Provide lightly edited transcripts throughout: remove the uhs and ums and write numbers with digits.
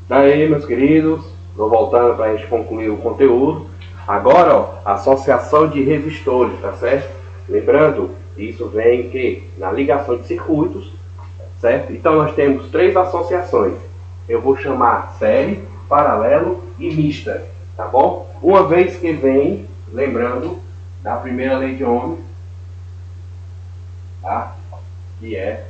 Daí, meus queridos, estou voltando para a gente concluir o conteúdo. Agora, ó, associação de resistores, tá certo? Lembrando, isso vem que na ligação de circuitos, certo? Então nós temos três associações. Eu vou chamar série, paralelo e mista, tá bom? Uma vez que vem, lembrando da primeira lei de Ohm, tá? Que é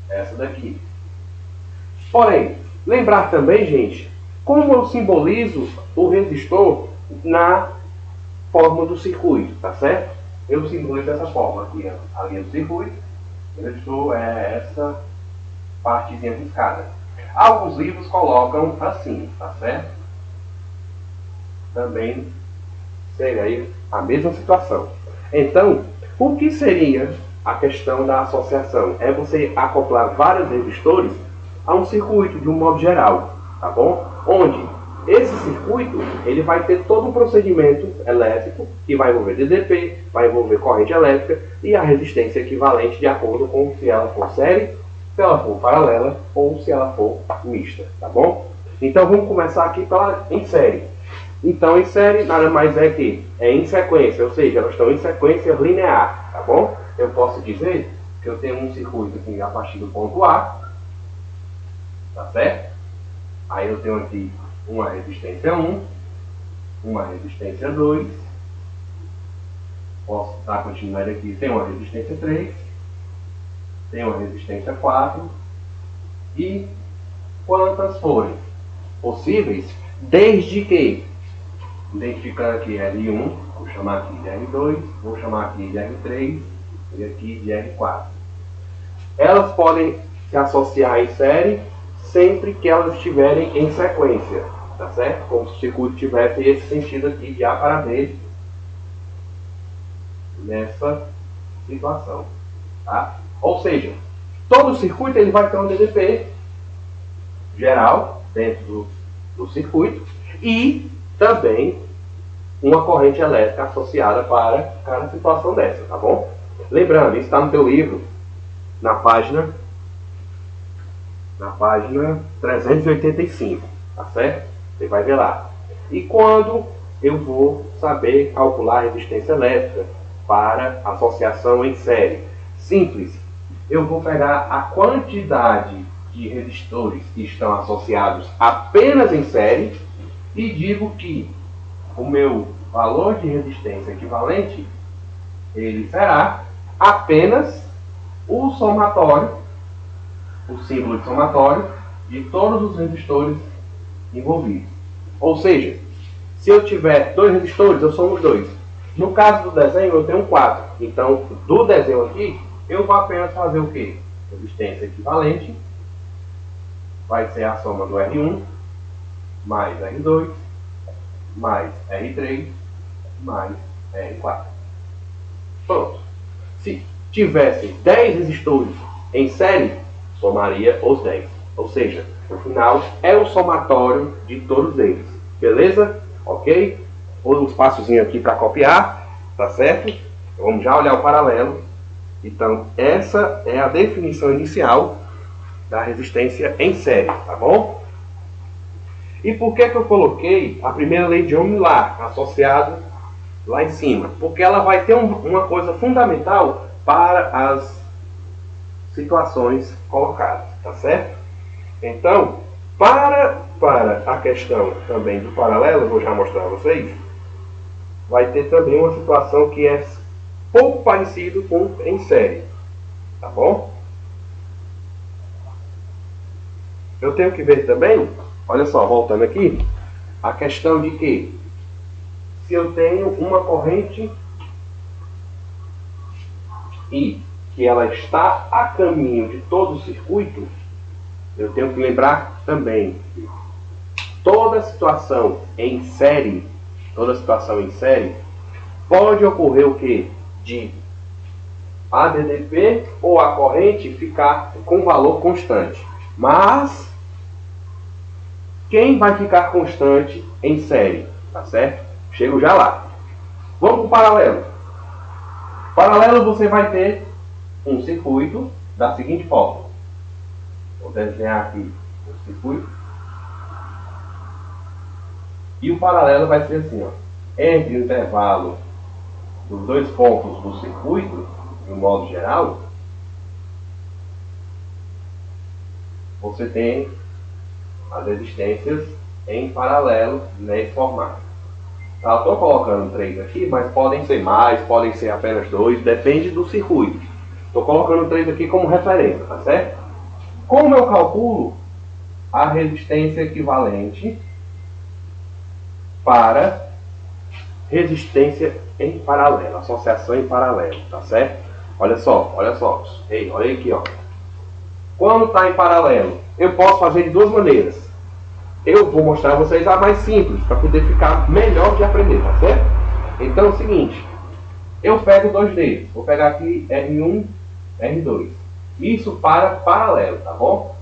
essa daqui. Porém, lembrar também, gente, como eu simbolizo o resistor na forma do circuito, tá certo? Eu simbolizo dessa forma aqui, a linha do circuito. O resistor é essa partezinha riscada. Alguns livros colocam assim, tá certo? Também seria aí a mesma situação. Então, o que seria a questão da associação? É você acoplar vários resistores a um circuito de um modo geral, tá bom? Onde esse circuito ele vai ter todo um procedimento elétrico que vai envolver DDP, vai envolver corrente elétrica e a resistência equivalente de acordo com se ela for série, se ela for paralela ou se ela for mista, tá bom? Então vamos começar aqui em série. Então em série nada mais é que é em sequência, ou seja, elas estão em sequência linear, tá bom? Eu posso dizer que eu tenho um circuito aqui a partir do ponto A, tá certo? Aí eu tenho aqui uma resistência 1, uma resistência 2, posso dar continuidade aqui, tem uma resistência 3, tem uma resistência 4 e quantas forem possíveis, desde que, identificando aqui L1, vou chamar aqui de R2, vou chamar aqui de R3 e aqui de R4. Elas podem se associar em série sempre que elas estiverem em sequência, tá certo? Como se o circuito tivesse esse sentido aqui de A para B nessa situação, tá? Ou seja, todo circuito ele vai ter um DDP geral dentro do circuito e também uma corrente elétrica associada para cada situação dessa, tá bom? Lembrando, isso está no teu livro, na página 385, tá certo? Você vai ver lá. E quando eu vou saber calcular a resistência elétrica para associação em série? Simples. Eu vou pegar a quantidade de resistores que estão associados apenas em série e digo que o meu valor de resistência equivalente ele será apenas o somatório, o símbolo de somatório de todos os resistores envolvidos. Ou seja, se eu tiver dois resistores, eu somo os dois. No caso do desenho, eu tenho 4. Então, do desenho aqui, eu vou apenas fazer o quê? Resistência equivalente vai ser a soma do R1 mais R2 mais R3 mais R4. Pronto. Se tivesse 10 resistores em série, somaria os 10. Ou seja, no final é o somatório de todos eles. Beleza? Ok? Um espaçozinho aqui para copiar, tá certo? Vamos já olhar o paralelo. Então, essa é a definição inicial da resistência em série, tá bom? E por que eu coloquei a primeira lei de Ohm lá, associado lá em cima? Porque ela vai ter uma coisa fundamental para as situações colocadas, tá certo? Então, para a questão também do paralelo, vou já mostrar a vocês, vai ter também uma situação que é pouco parecido com em série, tá bom? Eu tenho que ver também, olha só, voltando aqui, a questão de que se eu tenho uma corrente e que ela está a caminho de todo o circuito, eu tenho que lembrar também que toda situação em série, pode ocorrer o que? De a DDP ou a corrente ficar com valor constante. Mas quem vai ficar constante em série? Tá certo? Chego já lá. Vamos para o paralelo. Paralelo você vai ter um circuito da seguinte forma. Vou desenhar aqui o circuito. E o paralelo vai ser assim, ó, entre o intervalo dos dois pontos do circuito, de um modo geral, você tem as resistências em paralelo nesse formato. Tá, estou colocando 3 aqui, mas podem ser mais, podem ser apenas 2, depende do circuito. Estou colocando 3 aqui como referência, tá certo? Como eu calculo a resistência equivalente para resistência em paralelo, associação em paralelo, tá certo? Olha só. Ei, olha aqui, ó. Quando está em paralelo, eu posso fazer de duas maneiras. Eu vou mostrar a vocês a mais simples, para poder ficar melhor de aprender, tá certo? Então é o seguinte, eu pego dois deles, vou pegar aqui R1, R2. Isso para paralelo, tá bom?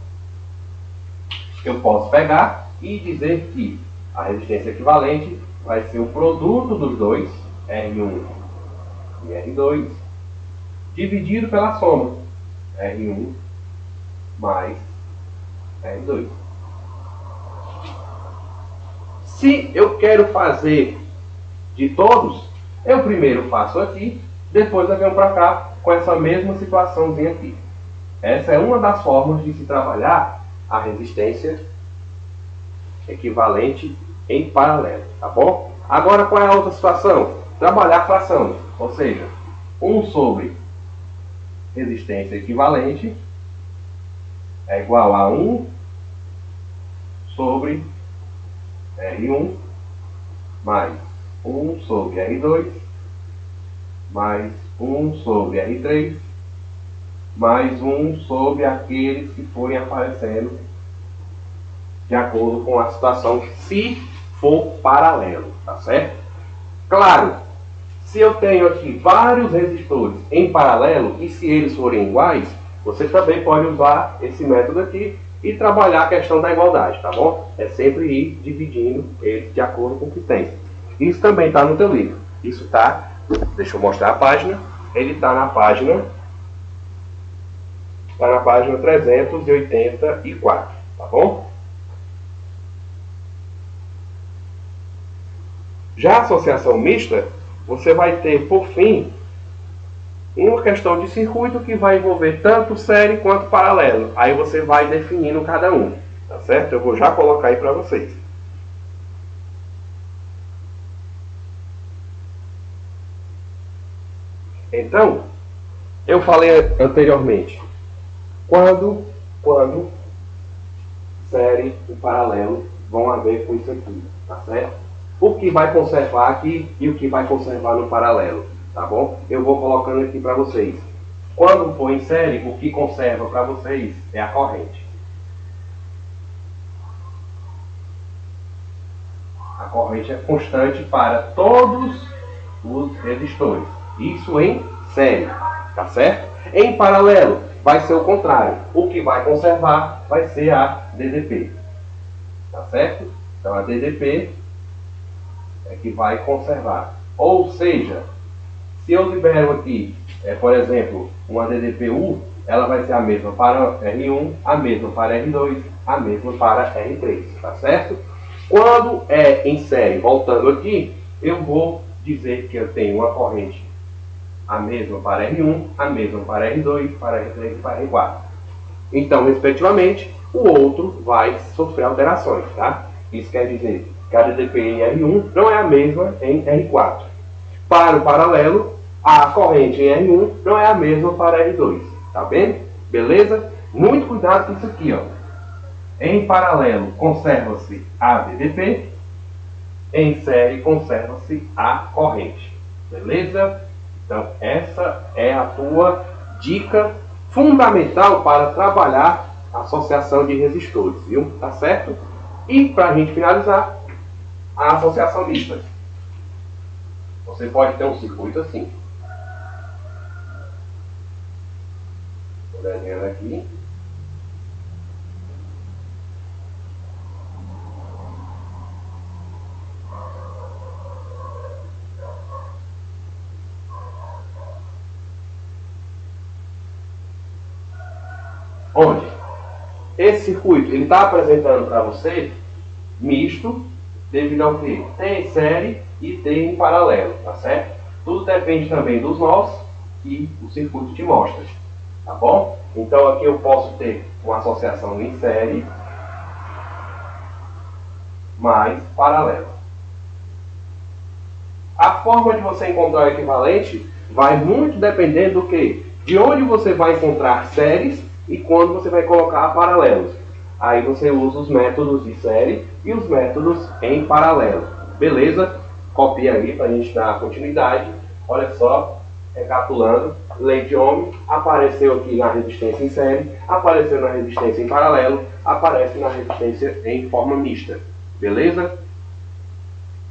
Eu posso pegar e dizer que a resistência equivalente vai ser o produto dos dois, R1 e R2, dividido pela soma, R1 mais R2. Se eu quero fazer de todos, eu primeiro faço aqui, depois eu venho para cá com essa mesma situaçãozinha aqui. Essa é uma das formas de se trabalhar a resistência equivalente em paralelo, tá bom? Agora, qual é a outra situação? Trabalhar frações, ou seja, 1 sobre resistência equivalente é igual a 1 sobre R1 mais 1 sobre R2 mais 1 sobre R3 mais 1 sobre aqueles que forem aparecendo de acordo com a situação, se for paralelo, tá certo? Claro, se eu tenho aqui vários resistores em paralelo e se eles forem iguais, você também pode usar esse método aqui e trabalhar a questão da igualdade, tá bom? É sempre ir dividindo eles de acordo com o que tem. Isso também está no teu livro. Isso está, deixa eu mostrar a página, ele está na página 384, tá bom? Já a associação mista, você vai ter, por fim, uma questão de circuito que vai envolver tanto série quanto paralelo. Aí você vai definindo cada um, tá certo? Eu vou já colocar aí para vocês. Então, eu falei anteriormente, quando série e paralelo vão haver com isso aqui, tá certo? O que vai conservar aqui e o que vai conservar no paralelo, tá bom? Eu vou colocando aqui para vocês. Quando for em série, o que conserva para vocês é a corrente. A corrente é constante para todos os resistores. Isso em série, tá certo? Em paralelo, vai ser o contrário. O que vai conservar vai ser a DDP, tá certo? Então a DDP é que vai conservar. Ou seja, se eu libero aqui, por exemplo, uma DDP-U, ela vai ser a mesma para R1, a mesma para R2, a mesma para R3, tá certo? Quando é em série, voltando aqui, eu vou dizer que eu tenho uma corrente a mesma para R1, a mesma para R2, para R3 e para R4. Então, respectivamente, o outro vai sofrer alterações, tá? Isso quer dizer que a DDP em R1 não é a mesma em R4. Para o paralelo, a corrente em R1 não é a mesma para R2. Tá bem? Beleza? Muito cuidado com isso aqui, ó. Em paralelo, conserva-se a DDP. Em série, conserva-se a corrente. Beleza? Então, essa é a tua dica fundamental para trabalhar a associação de resistores, viu? Tá certo? E, para a gente finalizar, a associação mista. Você pode ter um circuito assim. Estou desenhando aqui. Onde esse circuito ele está apresentando para você misto devido ao que? Tem em série e tem em paralelo, tá certo? Tudo depende também dos nós que o circuito te mostra, tá bom? Então aqui eu posso ter uma associação em série mais paralela. A forma de você encontrar o equivalente vai muito depender do que? De onde você vai encontrar séries e quando você vai colocar paralelos. Aí você usa os métodos de série e os métodos em paralelo. Beleza? Copia aí para a gente dar continuidade. Olha só, recapitulando. Lei de Ohm apareceu aqui na resistência em série, apareceu na resistência em paralelo, aparece na resistência em forma mista. Beleza?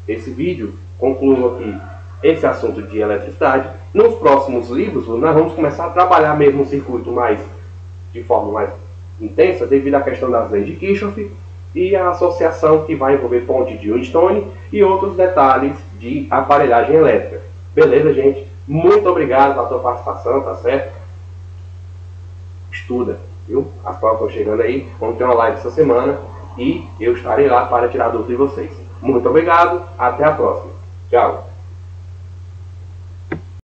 Esse vídeo concluo aqui esse assunto de eletricidade. Nos próximos livros, nós vamos começar a trabalhar mesmo o circuito de forma mais intensa, devido à questão das leis de Kirchhoff e a associação que vai envolver ponte de Wheatstone e outros detalhes de aparelhagem elétrica. Beleza, gente? Muito obrigado pela sua participação, tá certo? Estuda, viu? As provas estão chegando aí, vamos ter uma live essa semana e eu estarei lá para tirar dúvidas de vocês. Muito obrigado, até a próxima. Tchau.